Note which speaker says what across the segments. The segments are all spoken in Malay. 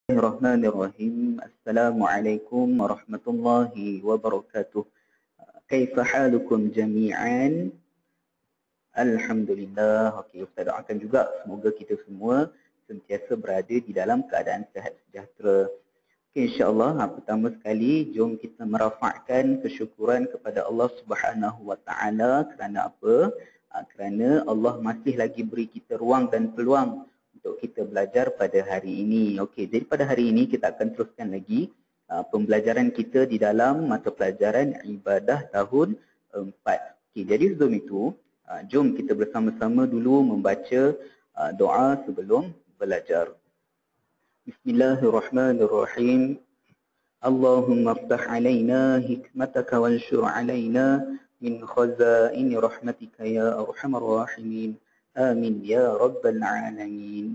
Speaker 1: Bismillahirrahmanirrahim. Assalamualaikum warahmatullahi wabarakatuh. Kaifa halukum jami'an? Alhamdulillah. Okey, Ustaz doakan juga semoga kita semua sentiasa berada di dalam keadaan sihat sejahtera. Okey, insya-Allah, pertama sekali jom kita merafakkan kesyukuran kepada Allah Subhanahu wa taala kerana apa? Kerana Allah masih lagi beri kita ruang dan peluang untuk kita belajar pada hari ini. Okey, jadi pada hari ini kita akan teruskan lagi pembelajaran kita di dalam mata pelajaran ibadah tahun 4. Okey, jadi sebelum itu, jom kita bersama-sama dulu membaca doa sebelum belajar. Bismillahirrahmanirrahim. Allahumma aftah alaina hikmataka wanshur alaina min khazaini rahmatika ya arhamar rahimin. Amin ya rabbal alamin.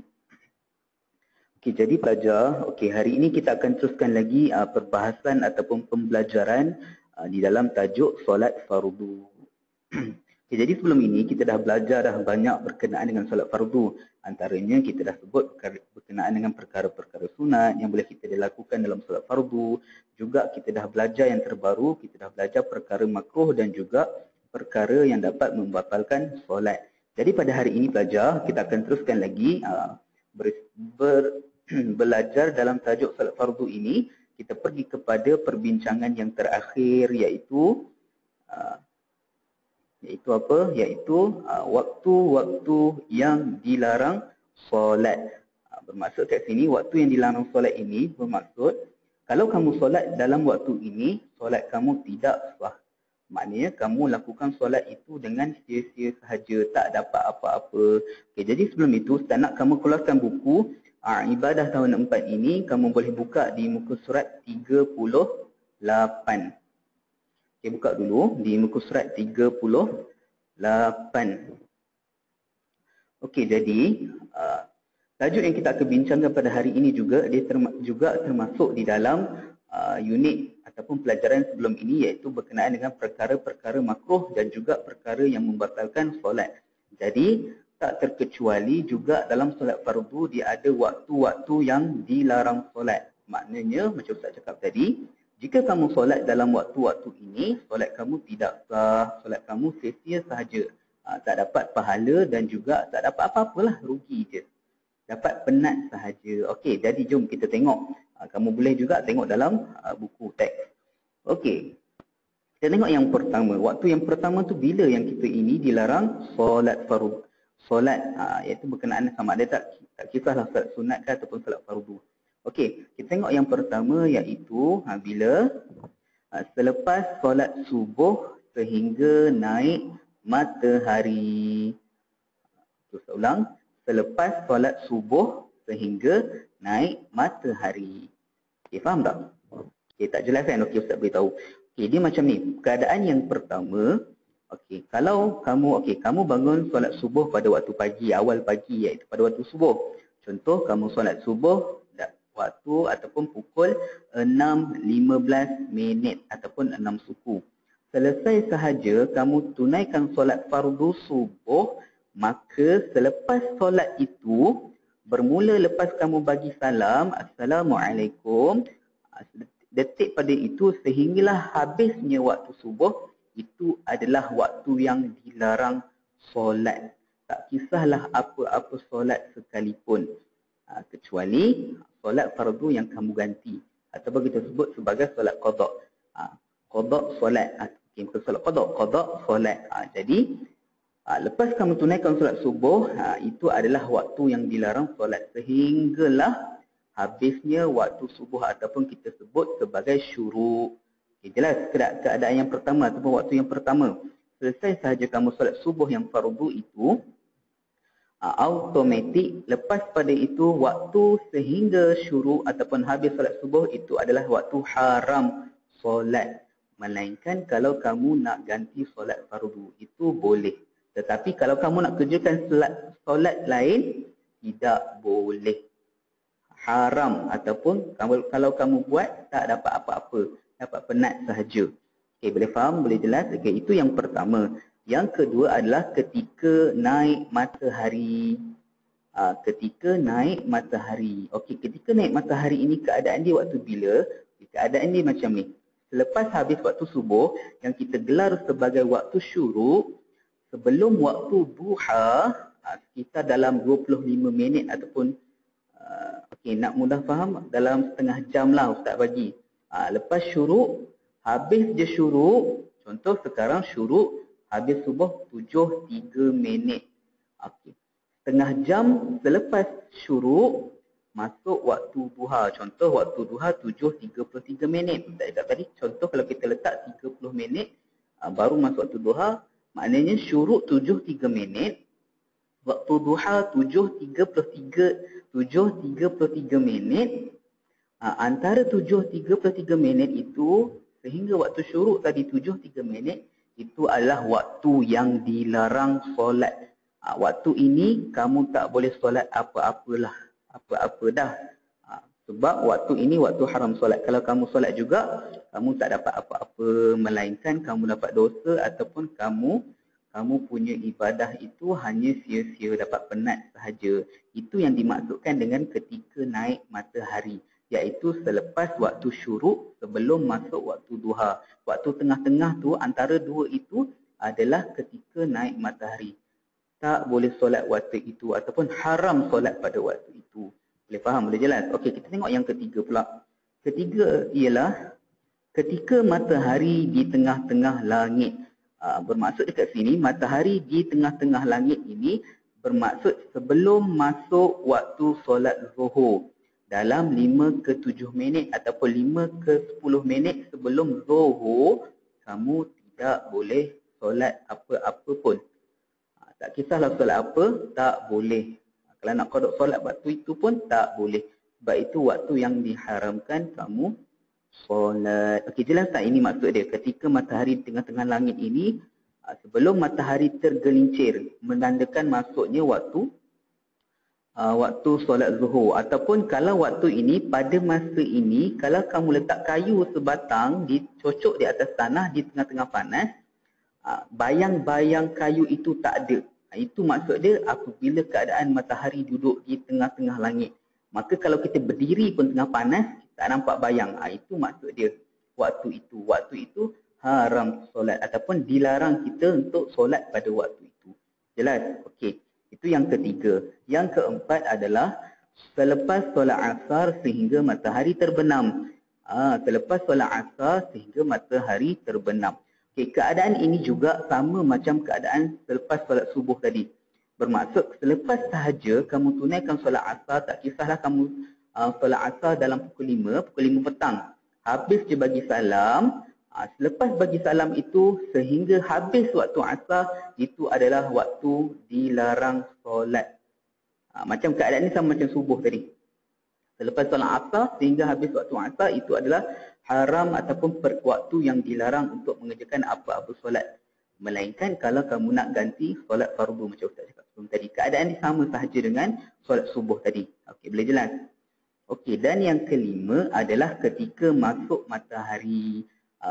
Speaker 1: Okey, jadi pelajar, hari ini kita akan teruskan lagi perbahasan ataupun pembelajaran di dalam tajuk solat fardu. Okay, jadi sebelum ini kita dah belajar dah banyak berkenaan dengan solat fardu. Antaranya kita dah sebut berkenaan dengan perkara-perkara sunat yang boleh kita lakukan dalam solat fardu. Juga kita dah belajar yang terbaru, kita dah belajar perkara makruh dan juga perkara yang dapat membatalkan solat. Jadi pada hari ini pelajar, kita akan teruskan lagi belajar dalam tajuk solat fardu ini. Kita pergi kepada perbincangan yang terakhir iaitu apa? Iaitu waktu-waktu yang dilarang solat. Bermaksud kat sini, waktu yang dilarang solat ini bermaksud kalau kamu solat dalam waktu ini, solat kamu tidak sah. Maknanya kamu lakukan solat itu dengan sia-sia sahaja, tak dapat apa-apa. Okay, jadi sebelum itu, Ustaz nak kamu keluarkan buku ibadah tahun 4 ini, kamu boleh buka di muka surat 38. Okay, buka dulu di muka surat 38. Okey, jadi tajuk yang kita akan bincangkan pada hari ini juga dia juga termasuk di dalam unit ataupun pelajaran sebelum ini, iaitu berkenaan dengan perkara-perkara makruh dan juga perkara yang membatalkan solat. Jadi tak terkecuali juga dalam solat fardu dia ada waktu-waktu yang dilarang solat. Maknanya macam Ustaz cakap tadi, jika kamu solat dalam waktu-waktu ini, solat kamu tidak sah, solat kamu sia-sia sahaja. Tak dapat pahala dan juga tak dapat apa-apalah, rugi je. Dapat penat sahaja. Okey, jadi jom kita tengok. Kamu boleh juga tengok dalam buku teks. Okey, kita tengok yang pertama. Waktu yang pertama tu bila yang kita ini dilarang solat fardu. Solat, iaitu berkenaan sama ada tak kisahlah solat sunat ke ataupun solat fardu. Okey, kita tengok yang pertama iaitu bila selepas solat subuh sehingga naik matahari. Terus ulang, selepas solat subuh sehingga naik matahari. Okey, faham tak? Okey, tak jelas kan? Okey, Ustaz beritahu. Okey, dia macam ni. Keadaan yang pertama, okey, kalau kamu bangun solat subuh pada waktu pagi, awal pagi, iaitu pada waktu subuh. Contoh, kamu solat subuh waktu ataupun pukul 6.15 minit ataupun 6 suku. Selesai sahaja kamu tunaikan solat fardu subuh, maka selepas solat itu, bermula lepas kamu bagi salam, Assalamualaikum, detik pada itu sehinggalah habisnya waktu subuh, itu adalah waktu yang dilarang solat. Tak kisahlah apa-apa solat sekalipun. Kecuali solat fardu yang kamu ganti. Ataupun kita sebut sebagai solat qada. Qada solat. Bukan solat qada solat. Jadi, lepas kamu tunaikan solat subuh, itu adalah waktu yang dilarang solat. Sehinggalah habisnya waktu subuh ataupun kita sebut sebagai syuruk. Okay, jelas keadaan yang pertama ataupun waktu yang pertama. Selesai sahaja kamu solat subuh yang fardu itu, automatik lepas pada itu waktu sehingga syuruk ataupun habis solat subuh itu adalah waktu haram solat. Melainkan kalau kamu nak ganti solat fardu, itu boleh. Tetapi kalau kamu nak kerjakan solat lain, tidak boleh. Haram ataupun kalau kamu buat tak dapat apa-apa, dapat penat sahaja. Okey, boleh faham? Boleh jelas? Okey, itu yang pertama. Yang kedua adalah ketika naik matahari. ketika naik matahari. Okey, ketika naik matahari ini keadaan dia waktu bila? Keadaan dia macam ni. Selepas habis waktu subuh yang kita gelar sebagai waktu syuruk, sebelum waktu duha, sekitar dalam 25 minit ataupun okey, nak mudah faham, dalam setengah jam lah Ustaz bagi. Lepas syuruk, habis je syuruk, contoh sekarang syuruk, habis subuh 7.3 minit. Okey. Setengah jam selepas syuruk, masuk waktu duha. Contoh waktu duha 7.33 minit. Ustaz cakap tadi, contoh kalau kita letak 30 minit, baru masuk waktu duha, maknanya syuruk 7.3 minit, waktu duha 7.33 minit. Antara 7.33 minit itu sehingga waktu syuruk tadi 7.3 minit, itu adalah waktu yang dilarang solat. Waktu ini kamu tak boleh solat apa-apa dah. Sebab waktu ini waktu haram solat. Kalau kamu solat juga, kamu tak dapat apa-apa, melainkan kamu dapat dosa ataupun kamu punya ibadah itu hanya sia-sia, dapat penat sahaja. Itu yang dimaksudkan dengan ketika naik matahari, iaitu selepas waktu syuruk sebelum masuk waktu duha. Waktu tengah-tengah tu, antara dua itu adalah ketika naik matahari. Tak boleh solat waktu itu ataupun haram solat pada waktu itu. Boleh faham? Boleh jelas? Okey, kita tengok yang ketiga pula. Ketiga ialah ketika matahari di tengah-tengah langit. Bermaksud dekat sini, matahari di tengah-tengah langit ini bermaksud sebelum masuk waktu solat zuhur. Dalam 5 ke 7 minit ataupun 5 ke 10 minit sebelum zuhur, kamu tidak boleh solat apa-apa pun. Tak kisahlah solat apa, tak boleh. Kalau nak qada solat waktu itu pun tak boleh. Sebab itu waktu yang diharamkan kamu solat. Okey, jelas tak ini maksud dia? Ketika matahari di tengah-tengah langit ini, sebelum matahari tergelincir, menandakan masuknya waktu solat zuhur. Ataupun kalau waktu ini, pada masa ini, kalau kamu letak kayu sebatang, dicocok di atas tanah di tengah-tengah panas, bayang-bayang kayu itu tak ada. Itu maksud dia apabila keadaan matahari duduk di tengah-tengah langit. Maka kalau kita berdiri pun tengah panas, tak nampak bayang. Itu maksud dia waktu itu. Waktu itu haram solat ataupun dilarang kita untuk solat pada waktu itu. Jelas? Okey. Itu yang ketiga. Yang keempat adalah selepas solat asar sehingga matahari terbenam. Selepas solat asar sehingga matahari terbenam. Okay, keadaan ini juga sama macam keadaan selepas solat subuh tadi. Bermaksud selepas sahaja kamu tunaikan solat asar, tak kisahlah kamu solat asar dalam pukul 5 petang. Habis je bagi salam, selepas bagi salam itu sehingga habis waktu asar, itu adalah waktu dilarang solat. Macam keadaan ini sama macam subuh tadi. Selepas solat asar sehingga habis waktu asar, itu adalah haram ataupun waktu yang dilarang untuk mengerjakan apa-apa solat. Melainkan kalau kamu nak ganti solat fardu macam Ustaz cakap sebelum tadi. Keadaan ini sama sahaja dengan solat subuh tadi. Okey, boleh jelas? Okey, dan yang kelima adalah ketika masuk matahari.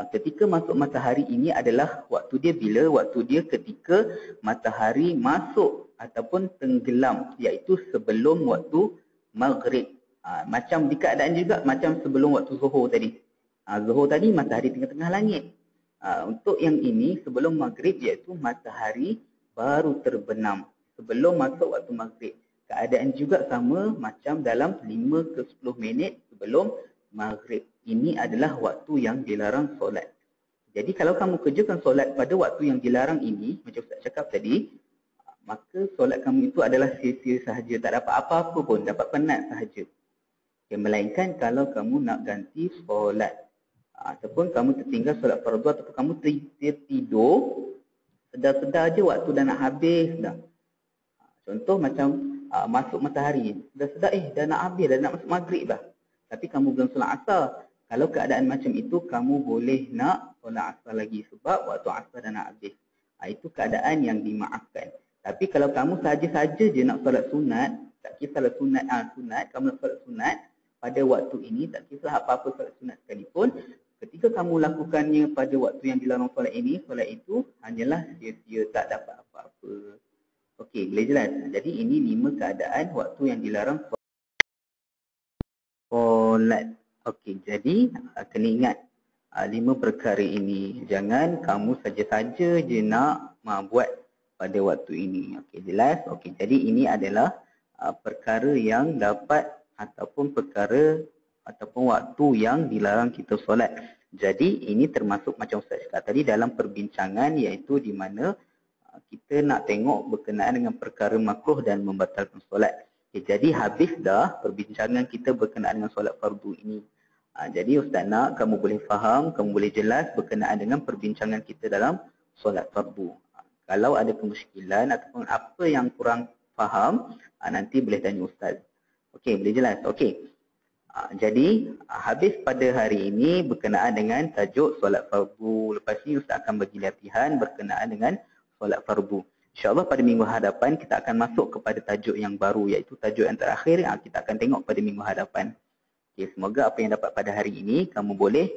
Speaker 1: Ketika masuk matahari ini adalah waktu dia bila? Waktu dia ketika matahari masuk ataupun tenggelam, iaitu sebelum waktu maghrib. Macam di keadaan juga macam sebelum waktu zuhur tadi. Zuhur tadi matahari tengah-tengah langit. Untuk yang ini sebelum maghrib, iaitu matahari baru terbenam sebelum masuk waktu maghrib. Keadaan juga sama macam dalam 5 ke 10 minit sebelum maghrib. Ini adalah waktu yang dilarang solat. Jadi kalau kamu kerjakan solat pada waktu yang dilarang ini, macam Ustaz cakap tadi, maka solat kamu itu adalah sia-sia sahaja, tak dapat apa-apa pun, dapat penat sahaja. Melainkan kalau kamu nak ganti solat ataupun kamu tertinggal solat fardu ataupun kamu tertidur, sedar-sedar je waktu dah nak habis dah. Contoh macam masuk matahari, sedar-sedar dah nak habis, dah nak masuk maghrib dah. Tapi kamu belum solat asar. Kalau keadaan macam itu, kamu boleh nak solat asar lagi sebab waktu asar dah nak habis. Itu keadaan yang dimaafkan. Tapi kalau kamu saja-saja je nak solat sunat, tak kisahlah sunat, kamu nak solat sunat pada waktu ini, tak kisah apa-apa solat sunat sekalipun, ketika kamu lakukannya pada waktu yang dilarang solat ini, solat itu hanyalah sia-sia, tak dapat apa-apa. Okey, boleh jelas. Jadi ini 5 keadaan waktu yang dilarang solat. Okey, jadi kena ingat 5 perkara ini. Jangan kamu saja-saja je nak buat pada waktu ini. Okey, jelas? Okey, jadi ini adalah perkara yang dapat ataupun perkara ataupun waktu yang dilarang kita solat. Jadi ini termasuk macam Ustaz cakap tadi dalam perbincangan iaitu di mana kita nak tengok berkenaan dengan perkara makruh dan membatalkan solat. Okay, jadi habis dah perbincangan kita berkenaan dengan solat fardu ini. Jadi Ustaz nak kamu boleh faham, kamu boleh jelas berkenaan dengan perbincangan kita dalam solat fardu. Kalau ada kemusykilan ataupun apa yang kurang faham, nanti boleh tanya Ustaz. Okey, boleh jelas? Okey. Jadi habis pada hari ini berkenaan dengan tajuk solat fardu. Lepas ni Ustaz akan bagi latihan berkenaan dengan solat fardu. InsyaAllah pada minggu hadapan kita akan masuk kepada tajuk yang baru iaitu tajuk yang terakhir yang kita akan tengok pada minggu hadapan. Okay, semoga apa yang dapat pada hari ini kamu boleh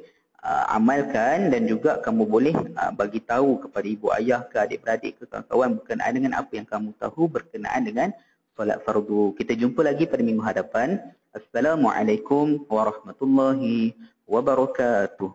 Speaker 1: amalkan dan juga kamu boleh bagi tahu kepada ibu ayah ke adik-beradik ke kawan-kawan berkenaan dengan apa yang kamu tahu berkenaan dengan solat fardu. Kita jumpa lagi pada minggu hadapan. Assalamualaikum warahmatullahi wabarakatuh.